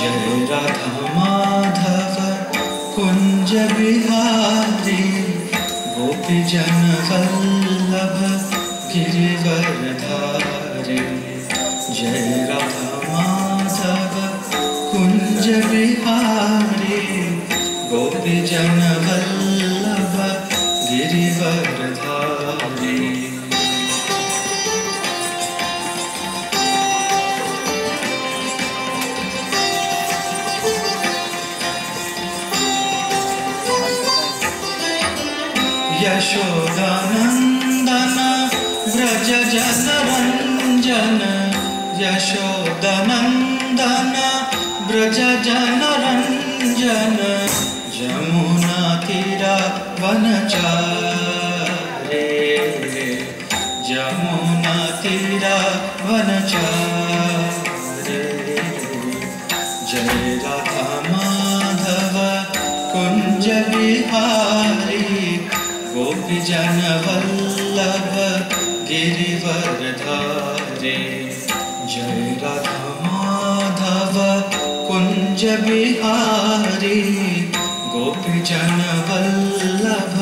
जय राधा माधव कुंज बिहारी गोपी जन वल्लभ गिरिवरधारी। जय राधा माधव कुंज बिहारी गोपी जन वल्लभ गिरिवरधारी। यशोदानंदन व्रज जनरंजन यशोदानंदन व्रज जनरंजन जमुना तीरा वनचारे जमुना तीरा वनचारे। जय राधा माधव कुंज बिहारी गोपी जन वल्लभ गिरिवरधारी। जय राधा माधव कुंज बिहारी गोपी जन वल्लभ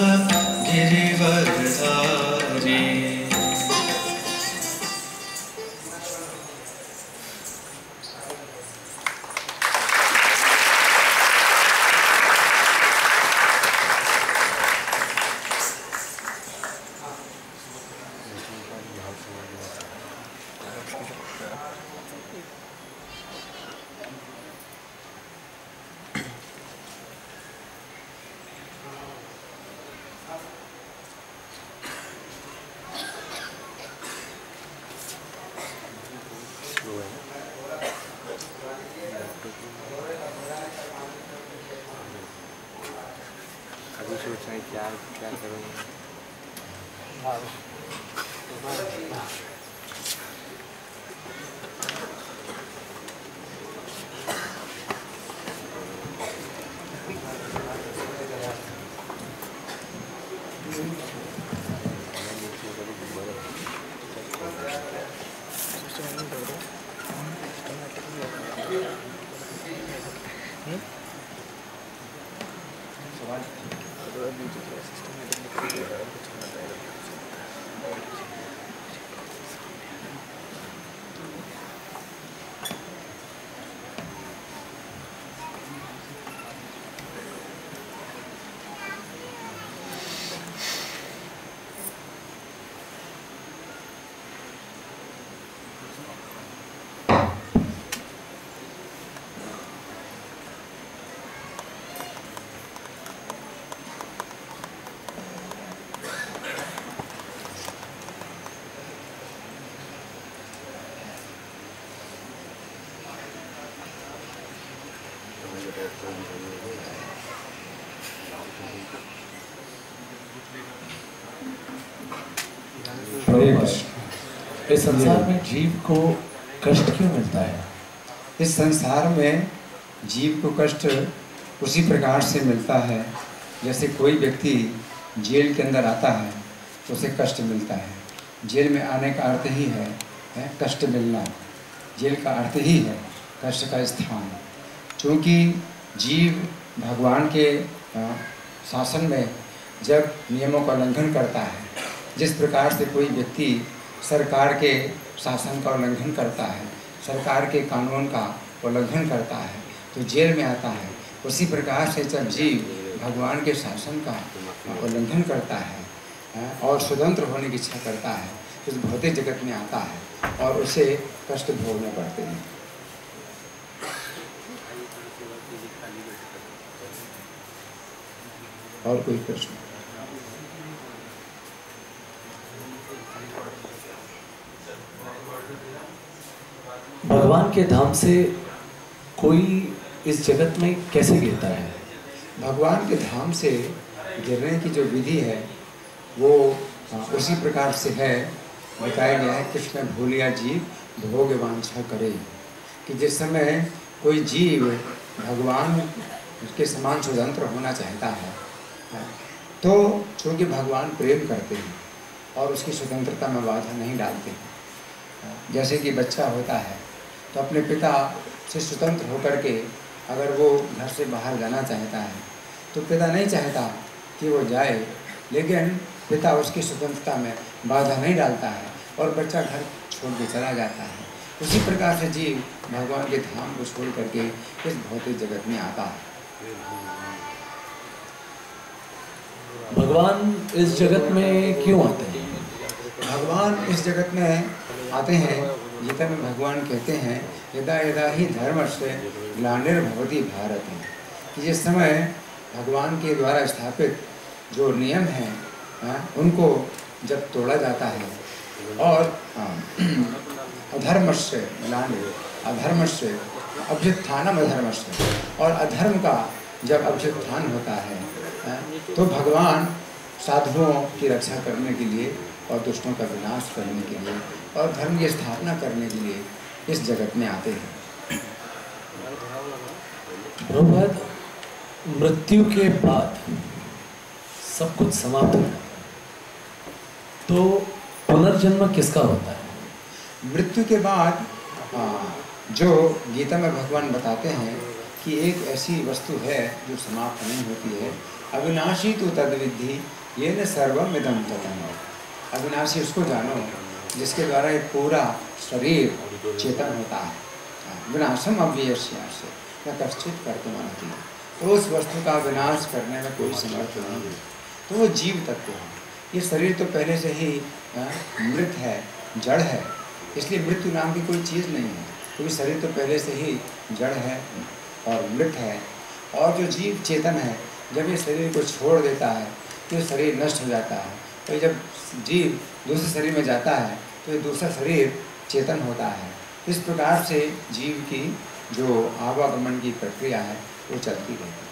गिरिवरधारी। अभी सोच रहे क्या क्या करूँगा। इस संसार में जीव को कष्ट क्यों मिलता है? इस संसार में जीव को कष्ट उसी प्रकार से मिलता है जैसे कोई व्यक्ति जेल के अंदर आता है तो उसे कष्ट मिलता है। जेल में आने का अर्थ ही है कष्ट मिलना। जेल का अर्थ ही है कष्ट का स्थान। क्योंकि जीव भगवान के शासन में जब नियमों का उल्लंघन करता है, जिस प्रकार से कोई व्यक्ति सरकार के शासन का उल्लंघन करता है, सरकार के कानून का उल्लंघन करता है तो जेल में आता है, उसी प्रकार से जब जीव भगवान के शासन का उल्लंघन करता है और स्वतंत्र होने की इच्छा करता है तो इस भौतिक जगत में आता है और उसे कष्ट भोगने पड़ते हैं। और कोई प्रश्न? भगवान के धाम से कोई इस जगत में कैसे गिरता है? भगवान के धाम से गिरने की जो विधि है वो उसी प्रकार से है, बताया गया है। कृष्ण भूलिया जीव भोग वांछा करे, कि जिस समय कोई जीव भगवान के समान स्वतंत्र होना चाहता है तो चूँकि भगवान प्रेम करते हैं और उसकी स्वतंत्रता में बाधा नहीं डालते हैं। जैसे कि बच्चा होता है तो अपने पिता से स्वतंत्र होकर के अगर वो घर से बाहर जाना चाहता है तो पिता नहीं चाहता कि वो जाए, लेकिन पिता उसकी स्वतंत्रता में बाधा नहीं डालता है और बच्चा घर छोड़ के चला जाता है। उसी प्रकार से जीव भगवान के धाम को छोड़ करके इस भौतिक जगत में आता है। भगवान इस जगत में क्यों आते हैं? भगवान इस जगत में आते हैं, गीता में भगवान कहते हैं यदा यदा ही धर्मस्य ग्लानिर्भवति भारत, कि जिस समय भगवान के द्वारा स्थापित जो नियम हैं उनको जब तोड़ा जाता है और अधर्मस्य ग्लानिर, अधर्मस्य अभ्युत्थानम अधर्मस्य, और अधर्म का जब अभ्युत्थान होता है तो भगवान साधुओं की रक्षा करने के लिए और दुष्टों का विनाश करने के लिए और धर्म की स्थापना करने के लिए इस जगत में आते हैं। प्रभुपाद, मृत्यु के बाद सब कुछ समाप्त होता है, तो पुनर्जन्म किसका होता है? मृत्यु के बाद जो गीता में भगवान बताते हैं कि एक ऐसी वस्तु है जो समाप्त नहीं होती है, अविनाशी तो तद्विद्धि ये न सर्वम इदं ततम्। अविनाशी उसको जानो जिसके द्वारा एक पूरा शरीर चेतन होता है। विनाशम अव्ययस्य न कश्चित कर्तुमर्हति, तो उस वस्तु का विनाश करने में कोई समर्थ नहीं है, तो वो जीव तत्व है। ये शरीर तो पहले से ही मृत है, जड़ है, इसलिए मृत्यु नाम की कोई चीज़ नहीं है, क्योंकि शरीर तो पहले से ही जड़ है और मृत है। और जो जीव चेतन है, जब ये शरीर को छोड़ देता है तो शरीर नष्ट हो जाता है, तो जब जीव दूसरे शरीर में जाता है तो ये दूसरा शरीर चेतन होता है। इस प्रकार से जीव की जो आवागमन की प्रक्रिया है वो चलती रहती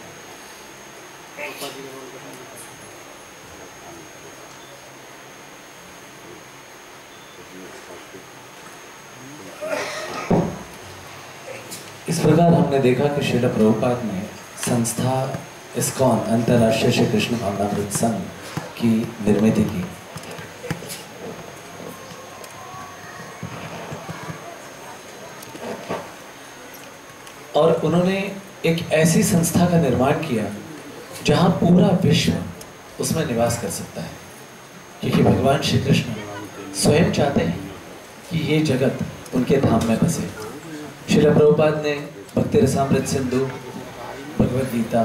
है। इस प्रकार हमने देखा कि श्रील प्रभुपाद ने संस्था इस्कॉन अंतर्राष्ट्रीय श्री कृष्ण भावनामृत संघ की निर्मित की। और उन्होंने एक ऐसी संस्था का निर्माण किया जहां पूरा विश्व उसमें निवास कर सकता है, क्योंकि भगवान श्री कृष्ण स्वयं चाहते हैं कि ये जगत उनके धाम में बसे। श्रील प्रभुपाद ने भक्ति रसामृत सिंधु, भगवद गीता,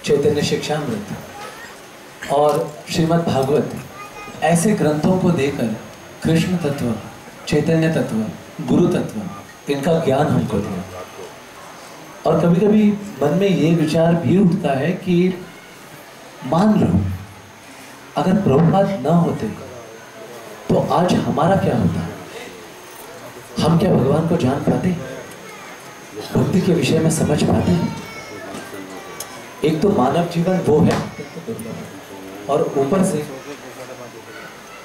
चैतन्य शिक्षामृत और श्रीमद् भागवत ऐसे ग्रंथों को देकर कृष्ण तत्व, चैतन्य तत्व, गुरु तत्व इनका ज्ञान हमको दिया। और कभी कभी मन में ये विचार भी उठता है कि मान लो अगर प्रभुपाद न होते तो आज हमारा क्या होता? हम क्या भगवान को जान पाते? भक्ति के विषय में समझ पाते? एक तो मानव जीवन वो है और ऊपर से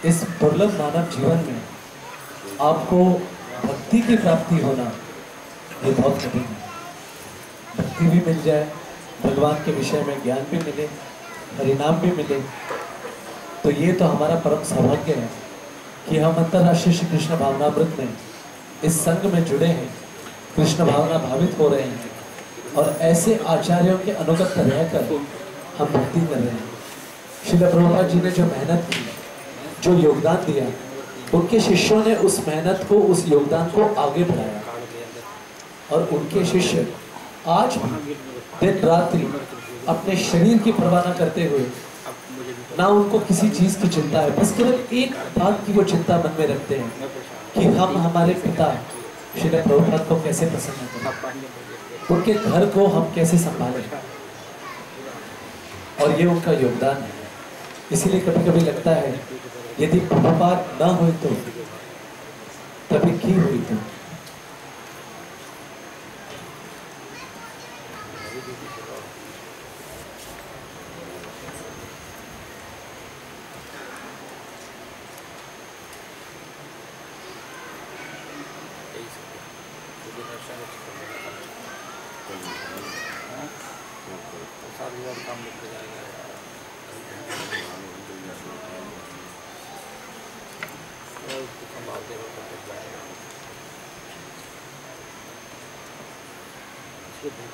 इस दुर्लभ मानव जीवन में आपको भक्ति की प्राप्ति होना ये बहुत कठिन है। भक्ति भी मिल जाए, भगवान के विषय में ज्ञान भी मिले, परिणाम भी मिले, तो ये तो हमारा परम सौभाग्य है कि हम अंतर्राष्ट्रीय श्री कृष्ण भावनामृत में इस संघ में जुड़े हैं, कृष्ण भावना भावित हो रहे हैं और ऐसे आचार्यों के अनुगत रहकर हम भक्ति कर रहे हैं। श्रील प्रभुपाद जी ने जो मेहनत की, जो योगदान दिया, उनके शिष्यों ने उस मेहनत को, उस योगदान को आगे बढ़ाया और उनके शिष्य आज भी दिन रात्रि अपने शरीर की परवाह न करते हुए, ना उनको किसी चीज की चिंता है, बस केवल एक बात की वो चिंता मन में रखते हैं कि हम हमारे पिता श्रील प्रभुपाद को कैसे प्रसन्न करें, उनके घर को हम कैसे संभालें, और ये उनका योगदान है। इसीलिए कभी कभी लगता है यदि प्रभुपाद न हुए तो तभी की हुई तो। জীবন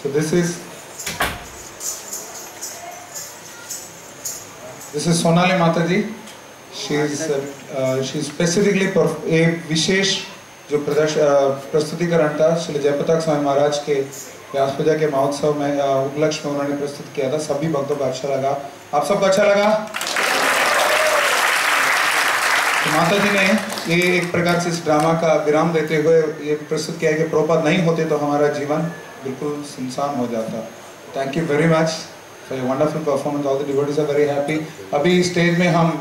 So this is Sonali Mataji. She is specifically एक विशेष जो प्रस्तुतिकरण था श्री जयप्रताप स्वामी महाराज के व्यास पूजा के महोत्सव में उपलक्ष्य में उन्होंने प्रस्तुत किया था। सभी भक्तों को अच्छा लगा। आप सबको अच्छा लगा? तो माता जी ने ये एक प्रकार से इस ड्रामा का विराम देते हुए ये प्रस्तुत किया कि प्रभुपाद नहीं होते तो हमारा जीवन बिल्कुल सुनसान हो जाता। Thank you very much for your wonderful performance. All the devotees are very happy. अभी स्टेज में हम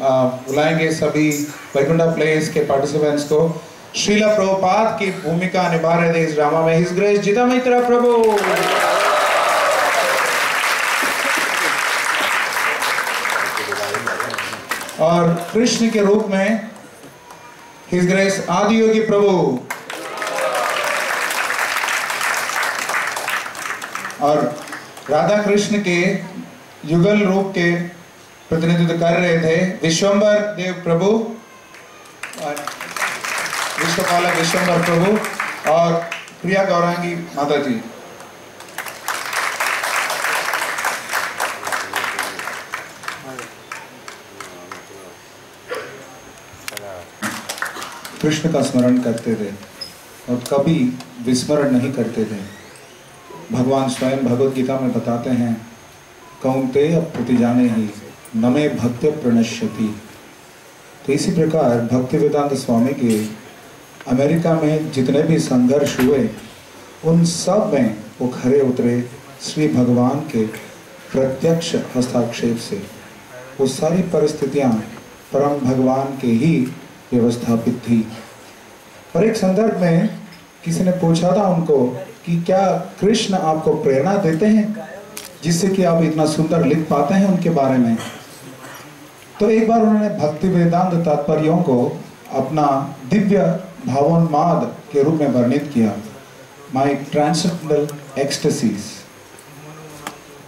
बुलाएंगे सभी वैकुंठा प्लेस के पार्टिसिपेंट्स को। श्रीला प्रभुपाद की भूमिका निभा रहे थे इस ड्रामा में हिज ग्रेस जिता मित्रा प्रभु। और कृष्ण के रूप में हिज ग्रेस आदियोगी प्रभु। और राधा कृष्ण के युगल रूप के प्रतिनिधित्व कर रहे थे विश्वंबर देव प्रभु, विश्वपालक विश्वंबर प्रभु और प्रिया गौरांगी माता जी। कृष्ण का स्मरण करते थे और कभी विस्मरण नहीं करते थे। भगवान स्वयं भगवत गीता में बताते हैं कौन्तेय प्रतिजाने ही नमे भक्त्य प्रणश्यति। तो इसी प्रकार भक्ति वेदांत स्वामी के अमेरिका में जितने भी संघर्ष हुए उन सब में वो खरे उतरे श्री भगवान के प्रत्यक्ष हस्ताक्षेप से। वो सारी परिस्थितियां परम भगवान के ही व्यवस्थापित थी। और एक संदर्भ में किसी ने पूछा था उनको कि क्या कृष्ण आपको प्रेरणा देते हैं जिससे कि आप इतना सुंदर लिख पाते हैं उनके बारे में। तो एक बार उन्होंने भक्ति वेदांत तात्पर्यों को अपना दिव्य भावोन्माद के रूप में वर्णित किया, माई ट्रांसेंडेंटल एक्सटेसीज।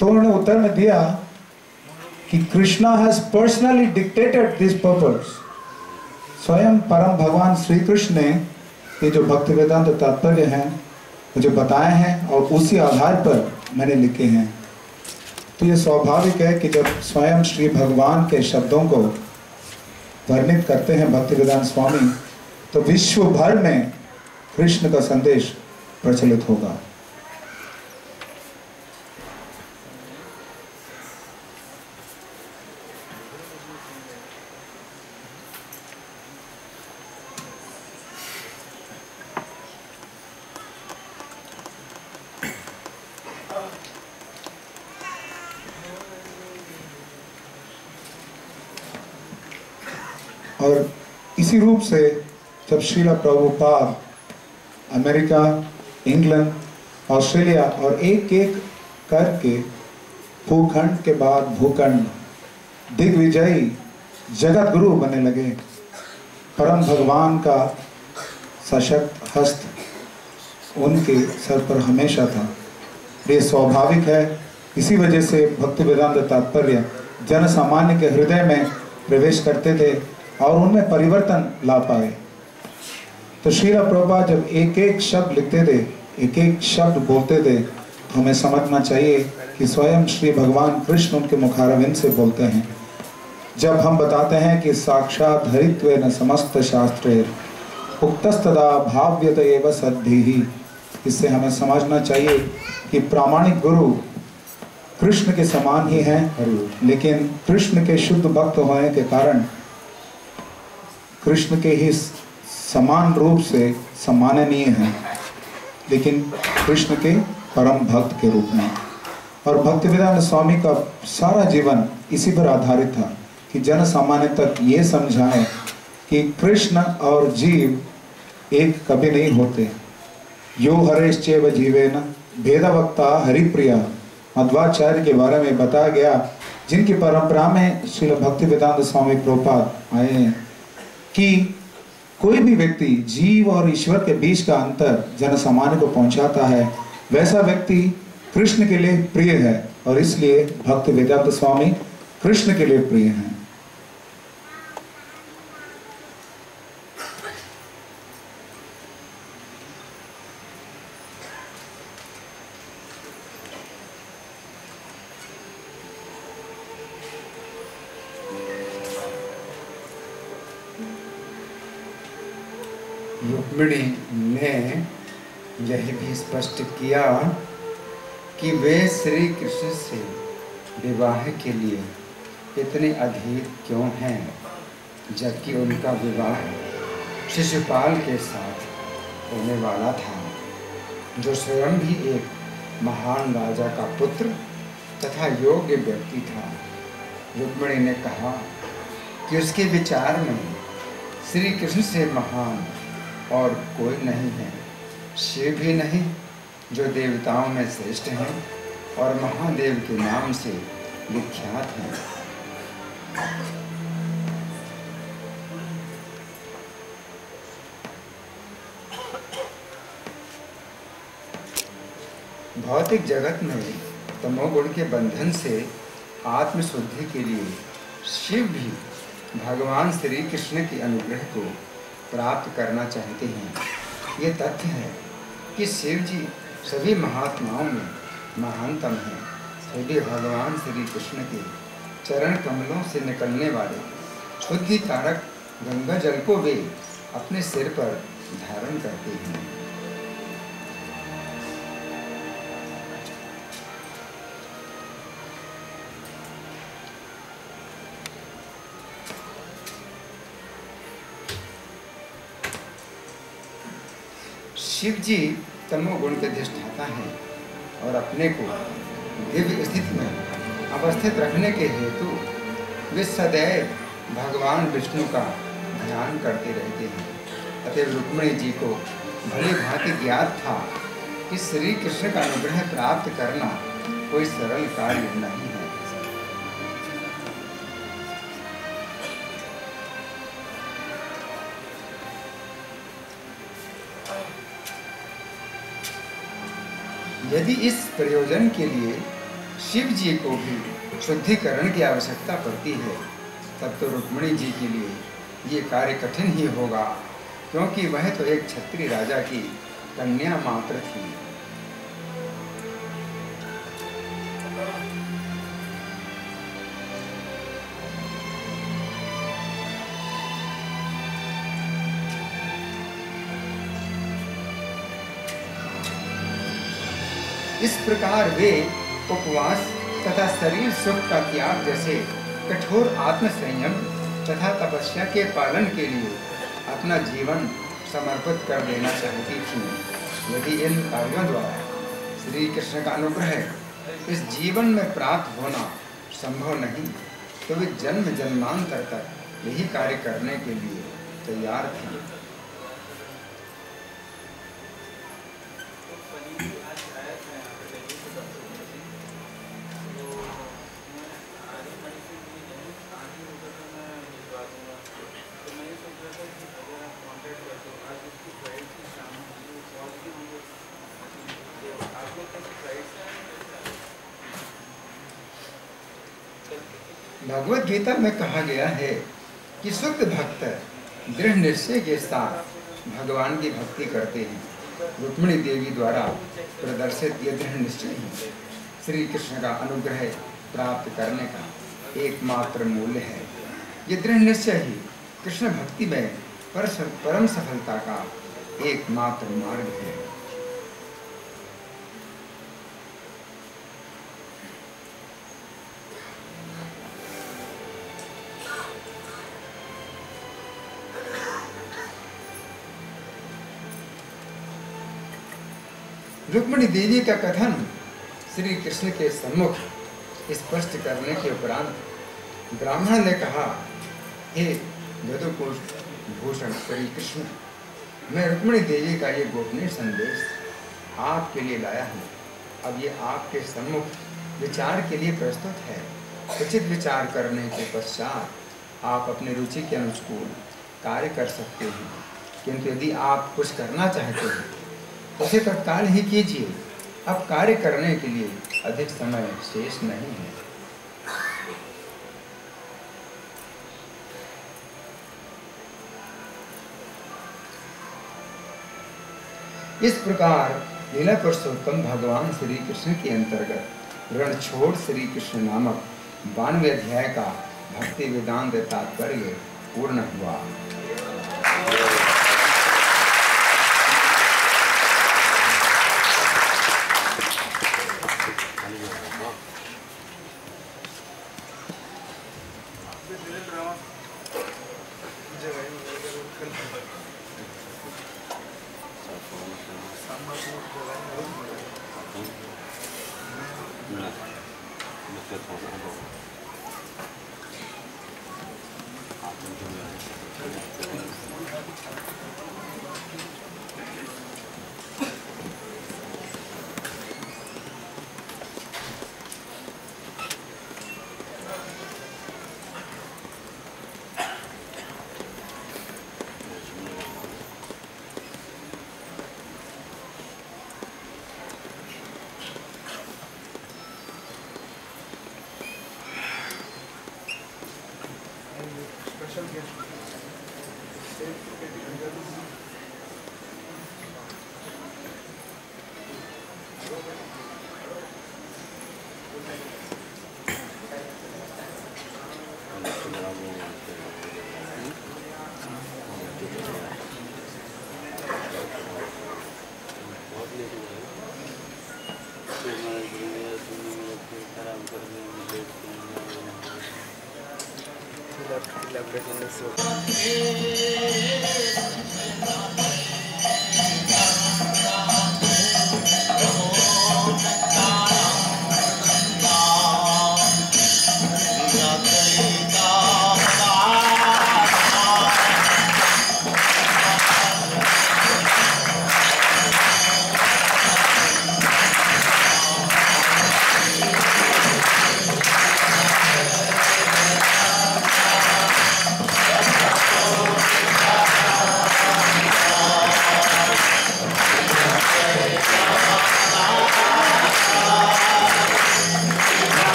तो उन्होंने उत्तर में दिया कि Krishna has personally dictated this purpose. स्वयं परम भगवान श्री कृष्ण ने ये जो भक्ति वेदांत तात्पर्य हैं मुझे बताए हैं और उसी आधार पर मैंने लिखे हैं। तो ये स्वाभाविक है कि जब स्वयं श्री भगवान के शब्दों को वर्णित करते हैं भक्ति वेदांत स्वामी तो विश्व भर में कृष्ण का संदेश प्रचलित होगा। और इसी रूप से जब Srila Prabhupada America, England, Australia और एक एक करके भूखंड के बाद भूखंड दिग्विजयी जगत गुरु बनने लगे, परम भगवान का सशक्त हस्त उनके सर पर हमेशा था। ये स्वाभाविक है। इसी वजह से भक्ति वेदांत तात्पर्य जन सामान्य के हृदय में प्रवेश करते थे और उनमें परिवर्तन ला पाए। तो श्रीला प्रभुपाद जब एक एक शब्द लिखते थे, एक एक शब्द बोलते थे, तो हमें समझना चाहिए कि स्वयं श्री भगवान कृष्ण उनके मुखारविंद से बोलते हैं। जब हम बताते हैं कि साक्षात हरित्वेन समस्त शास्त्रे उक्तस्तदा भाव्यत एव सद्भिः, इससे हमें समझना चाहिए कि प्रामाणिक गुरु कृष्ण के समान ही हैं, लेकिन कृष्ण के शुद्ध भक्त होने के कारण कृष्ण के ही समान रूप से सम्माननीय हैं, लेकिन कृष्ण के परम भक्त के रूप में। और भक्ति वेदांत स्वामी का सारा जीवन इसी पर आधारित था कि जन सामान्य तक ये समझाएं कि कृष्ण और जीव एक कभी नहीं होते। यो हरेश्चैव जीवेन भेदवक्ता हरिप्रिया, मध्वाचार्य के बारे में बताया गया, जिनकी परंपरा में श्रील भक्ति वेदांत स्वामी प्रभुपाद आए हैं कि कोई भी व्यक्ति जीव और ईश्वर के बीच का अंतर जन सामान्य को पहुंचाता है, वैसा व्यक्ति कृष्ण के लिए प्रिय है और इसलिए भक्ति वेदांत स्वामी कृष्ण के लिए प्रिय हैं। रुक्मिणी ने यह भी स्पष्ट किया कि वे श्री कृष्ण से विवाह के लिए इतने अधीर क्यों हैं, जबकि उनका विवाह शिशुपाल के साथ होने वाला था, जो स्वयं भी एक महान राजा का पुत्र तथा योग्य व्यक्ति था। रुक्मिणी ने कहा कि उसके विचार में श्री कृष्ण से महान और कोई नहीं है, शिव भी नहीं जो देवताओं में श्रेष्ठ हैं और महादेव के नाम से विख्यात हैं। भौतिक जगत में तमोगुण के बंधन से आत्मशुद्धि के लिए शिव भी भगवान श्री कृष्ण के अनुग्रह को प्राप्त करना चाहते हैं। ये तथ्य है कि शिव जी सभी महात्माओं में महानतम हैं। सभी भगवान श्री कृष्ण के चरण कमलों से निकलने वाले शुद्धि कारक गंगा जल को वे अपने सिर पर धारण करते हैं। शिव जी तमोगुण के अधिष्ठाता हैं और अपने को दिव्य स्थिति में अवस्थित रखने के हेतु वे सदैव भगवान विष्णु का ध्यान करते रहते हैं। अतः रुक्मिणी जी को भली भांति ज्ञात था कि श्री कृष्ण का अनुग्रह प्राप्त करना कोई सरल कार्य नहीं है। यदि इस प्रयोजन के लिए शिव जी को भी शुद्धिकरण की आवश्यकता पड़ती है, तब तो रुक्मिणी जी के लिए ये कार्य कठिन ही होगा, क्योंकि वह तो एक क्षत्रिय राजा की कन्या मात्र थी। इस प्रकार वे उपवास तथा शरीर सुख का त्याग जैसे कठोर आत्मसंयम तथा तपस्या के पालन के लिए अपना जीवन समर्पित कर देना चाहती थी। यदि इन कार्यों द्वारा श्री कृष्ण का अनुग्रह इस जीवन में प्राप्त होना संभव नहीं, तो वे जन्म जन्मांतर तक यही कार्य करने के लिए तैयार थी। भगवद गीता में कहा गया है कि शुद्ध भक्त दृढ़ निश्चय के साथ भगवान की भक्ति करते हैं। रुक्मिणी देवी द्वारा प्रदर्शित ये दृढ़ निश्चय ही श्री कृष्ण का अनुग्रह प्राप्त करने का एकमात्र मूल्य है। ये दृढ़ निश्चय ही कृष्ण भक्ति में परम सफलता का एकमात्र मार्ग है। रुक्मिणी देवी का कथन श्री कृष्ण के सम्मुख स्पष्ट करने के उपरांत ब्राह्मण ने कहा, हे यदुकुल भूषण श्री कृष्ण, मैं रुक्मिणी देवी का ये गोपनीय संदेश आपके लिए लाया हूँ। अब ये आपके सम्मुख विचार के लिए प्रस्तुत है। उचित विचार करने के पश्चात आप अपनी रुचि के अनुकूल कार्य कर सकते हैं, किंतु यदि आप कुछ करना चाहते हैं उसे तत्काल ही कीजिए। अब कार्य करने के लिए अधिक समय शेष नहीं है। इस प्रकार लीला पुरुषोत्तम भगवान श्री कृष्ण के अंतर्गत रणछोड़ श्री कृष्ण नामक 92वें अध्याय का भक्ति वेदांत तात्पर्य पूर्ण हुआ।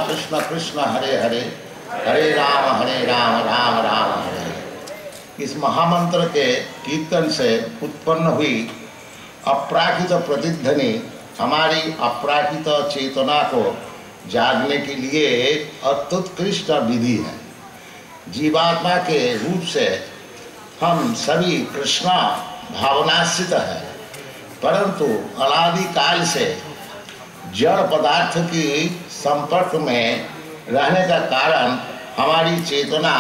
कृष्ण कृष्ण हरे हरे हरे राम राम राम हरे। इस महामंत्र के कीर्तन से उत्पन्न हुई अपराकृत प्रतिध्वनि हमारी अपराकृत चेतना को जागने के लिए अत्युत्कृष्ट विधि है। जीवात्मा के रूप से हम सभी कृष्णा भावनाश्रित है, परंतु अनादि काल से जड़ पदार्थ की संपर्क में रहने का कारण हमारी चेतना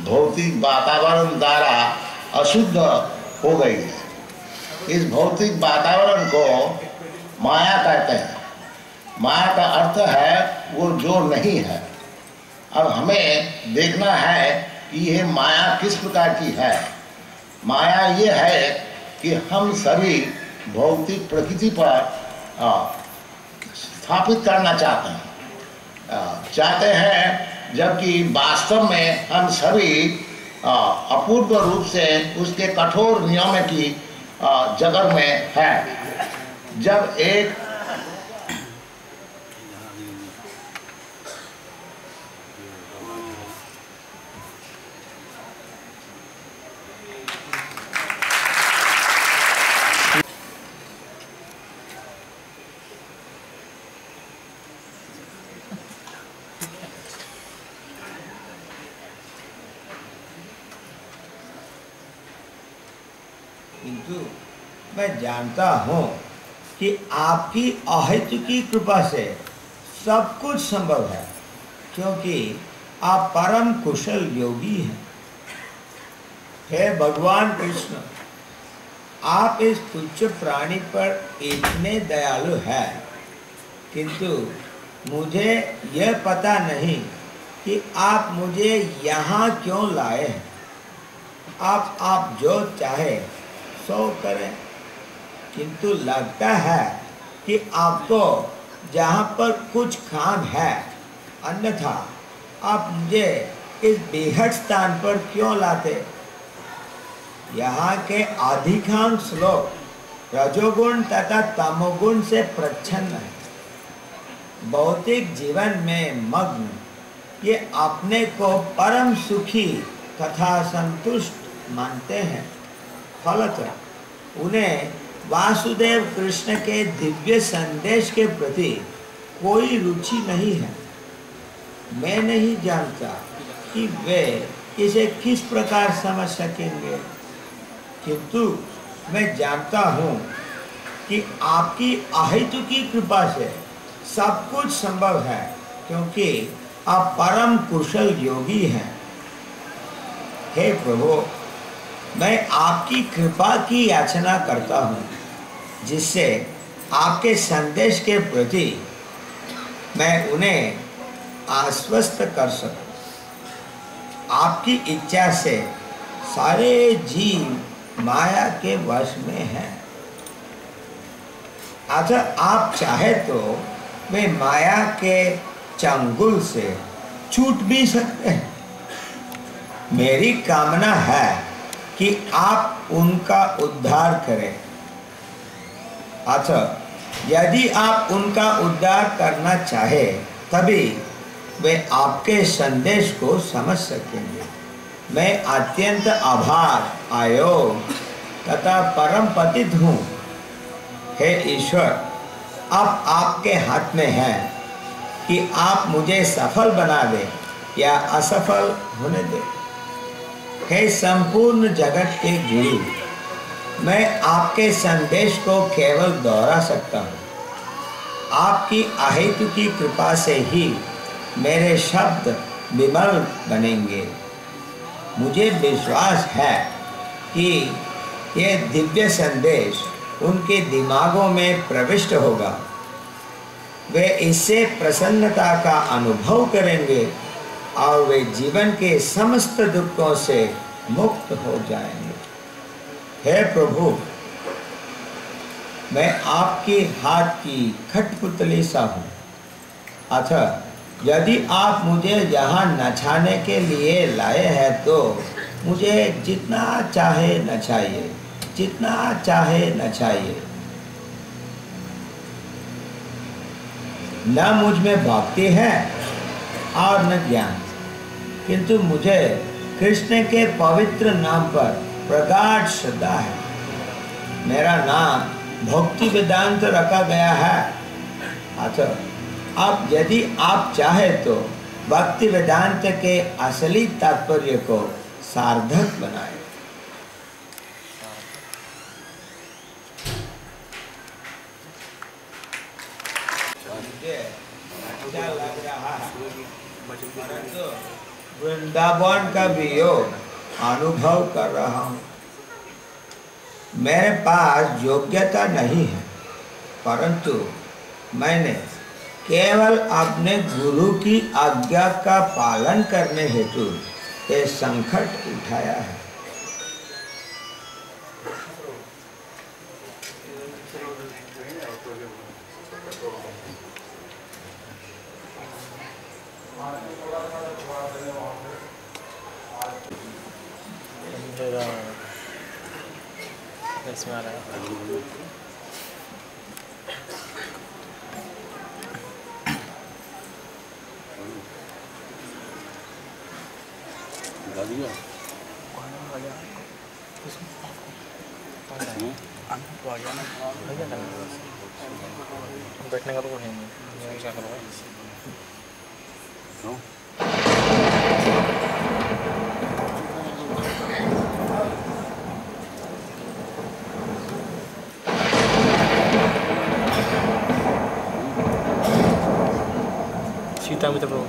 भौतिक वातावरण द्वारा अशुद्ध हो गई है। इस भौतिक वातावरण को माया कहते हैं। माया का अर्थ है वो जो नहीं है। अब हमें देखना है कि यह माया किस प्रकार की है। माया ये है कि हम सभी भौतिक प्रकृति पर स्थापित करना चाहते हैं, जबकि वास्तव में हम सभी अपूर्व रूप से उसके कठोर नियम की जगत में है। जब एक किंतु मैं जानता हूँ कि आपकी अहेतुकी कृपा से सब कुछ संभव है, क्योंकि आप परम कुशल योगी हैं। हे भगवान कृष्ण, आप इस तुच्छ प्राणी पर इतने दयालु हैं, किंतु मुझे यह पता नहीं कि आप मुझे यहाँ क्यों लाए हैं। आप जो चाहे सो करें, किंतु लगता है कि आपको जहाँ पर कुछ काम है, अन्यथा आप मुझे इस बेहद स्थान पर क्यों लाते। यहाँ के अधिकांश लोग रजोगुण तथा तमोगुण से प्रच्छन्न हैं। भौतिक जीवन में मग्न ये अपने को परम सुखी तथा संतुष्ट मानते हैं। फलतः उन्हें वासुदेव कृष्ण के दिव्य संदेश के प्रति कोई रुचि नहीं है। मैं नहीं जानता कि वे इसे किस प्रकार समझ सकेंगे, किंतु मैं जानता हूँ कि आपकी अहेतुकी कृपा से सब कुछ संभव है, क्योंकि आप परम कुशल योगी हैं। हे प्रभु, मैं आपकी कृपा की याचना करता हूँ, जिससे आपके संदेश के प्रति मैं उन्हें आश्वस्त कर सकूं। आपकी इच्छा से सारे जीव माया के वश में हैं। अतः आप चाहे तो वे माया के चंगुल से छूट भी सकते हैं। मेरी कामना है कि आप उनका उद्धार करें। अतः यदि आप उनका उद्धार करना चाहे तभी वे आपके संदेश को समझ सकेंगे। मैं अत्यंत आभार आयोग तथा परम पतित हूँ। हे ईश्वर, अब आपके हाथ में है कि आप मुझे सफल बना दें या असफल होने दें। हे संपूर्ण जगत के गुरु, मैं आपके संदेश को केवल दोहरा सकता हूँ। आपकी अहेतु की कृपा से ही मेरे शब्द विमल बनेंगे। मुझे विश्वास है कि ये दिव्य संदेश उनके दिमागों में प्रविष्ट होगा। वे इससे प्रसन्नता का अनुभव करेंगे और वे जीवन के समस्त दुखों से मुक्त हो जाएंगे। हे प्रभु, मैं आपके हाथ की कठपुतली सा हूँ। अतः यदि आप मुझे यहाँ नचाने के लिए लाए हैं तो मुझे जितना चाहे नचाइए, जितना चाहे नचाइए। न मुझ में भक्ति है और न ज्ञान, किंतु मुझे कृष्ण के पवित्र नाम पर प्रगाढ़ श्रद्धा है। मेरा नाम भक्ति वेदांत रखा गया है। अतः अब यदि आप चाहे तो भक्ति वेदांत के असली तात्पर्य को सार्थक बनाए। मुझे अच्छा लग रहा है, परंतु वृंदावन का वियोग अनुभव कर रहा हूँ। मेरे पास योग्यता नहीं है, परंतु मैंने केवल अपने गुरु की आज्ञा का पालन करने हेतु ये संकट उठाया है। इसमें आ रहा है। बैठने का तो है नहीं, क्या करूँगा। सीता मित्र प्रभु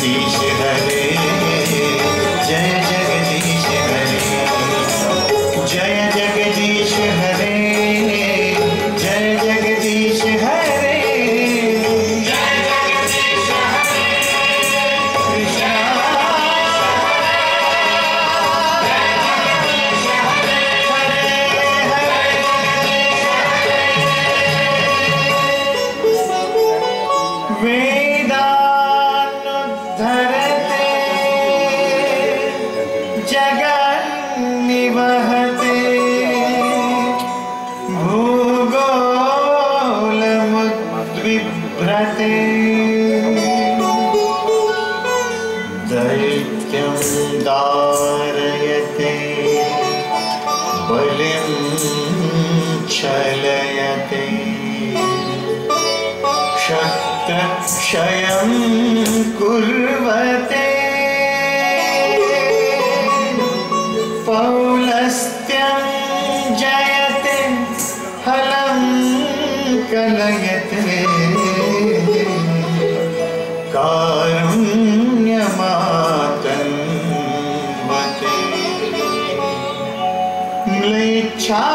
जगदीश हरे, जय जगदीश हरे, जय जगदीश हरे, जय जगदीश हरे, जय जगदीश हरे, कृष्णा वेदानुद्धरते जगन्निवहते भूगोलमुद्विभ्रते दैत्यं दारयते बलिं छलयते क्षयं कुर्वते पौलस्त्यं जयते हलं कलयते कारुण्यमातन्वते म्लेच्छान्मूर्छयते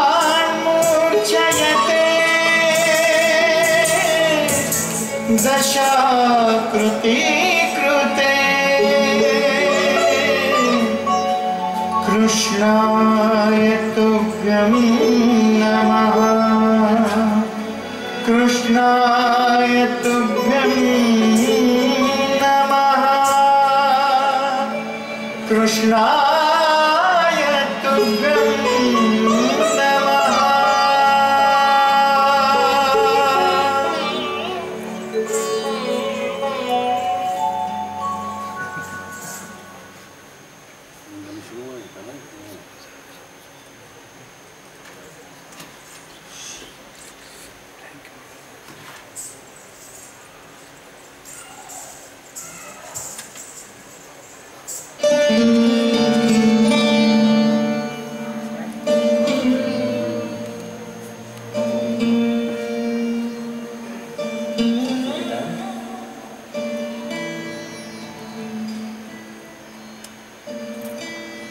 दशाकृति कृते कृष्णाय तुभ्यं नमः, कृष्णाय तुभ्यं नमः, कृष्णाय तुभ्यं नमः।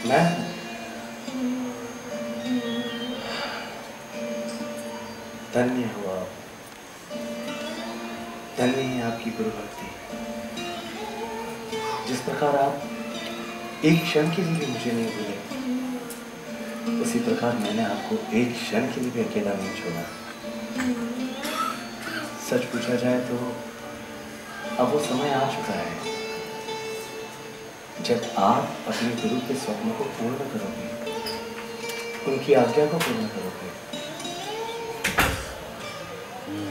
मैं धन्य हुआ, धन्य है आपकी गुरु भक्ति। जिस प्रकार आप एक क्षण के लिए भी मुझे नहीं भूले, उसी प्रकार मैंने आपको एक क्षण के लिए भी अकेला नहीं छोड़ा। सच पूछा जाए तो अब वो समय आ चुका है जब आप अपने गुरु के स्वप्न को पूर्ण करोगे, उनकी आज्ञा को पूर्ण करोगे।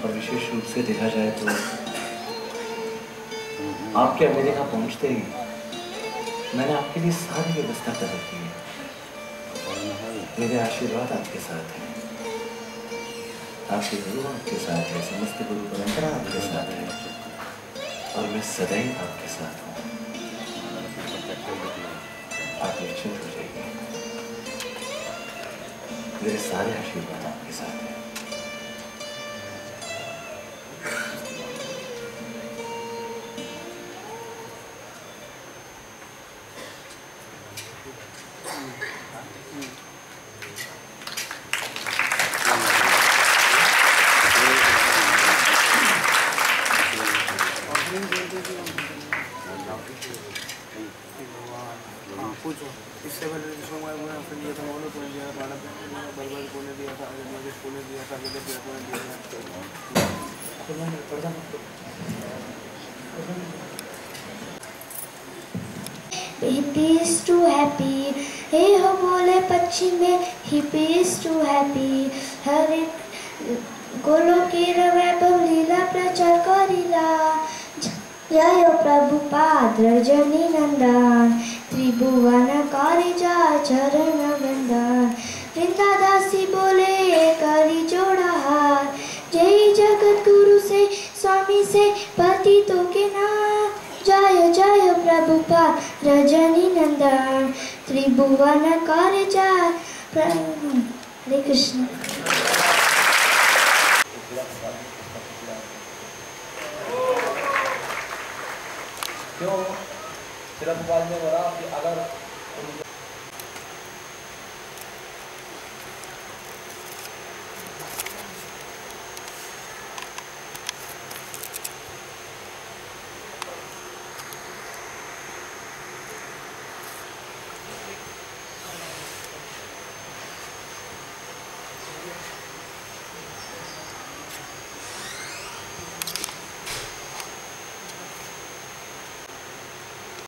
और विशेष रूप से देखा जाए तो आपके अमेरिका पहुंचते ही मैंने आपके लिए सारी व्यवस्था कर रखी है। मेरे आशीर्वाद आपके साथ हैं, आपके गुरु आपके साथ है, समस्त गुरु परंपरा आपके साथ है और मैं सदैव आपके साथ हूँ। आप निश्चिंत हो जाइए, मेरे सारे आशीर्वाद आपके साथ हैं। पूछो इससे पहले सोमवार को फिर दिया था, मोनू को दिया था, बलबल को दिया था, अजमेर को दिया था, विजय को दिया था। Hippie is too happy, hey ho बोले पक्षी में hippie is too happy, हर एक गोलोकीय वैभव लीला प्रचार करिला, जय प्रभुपाद रजनी नंदन, त्रिभुवन करि जा चरण वंदन, वृंदा दासी बोले करी जोड़ा हाथ, जय जगत गुरु से स्वामी से पतितों के नाम, जय जय प्रभुपाद रजनी नंदन, त्रिभुवन करि जा। हरे कृष्ण। क्यों? सिर्फ बाद में बोला कि अगर उनको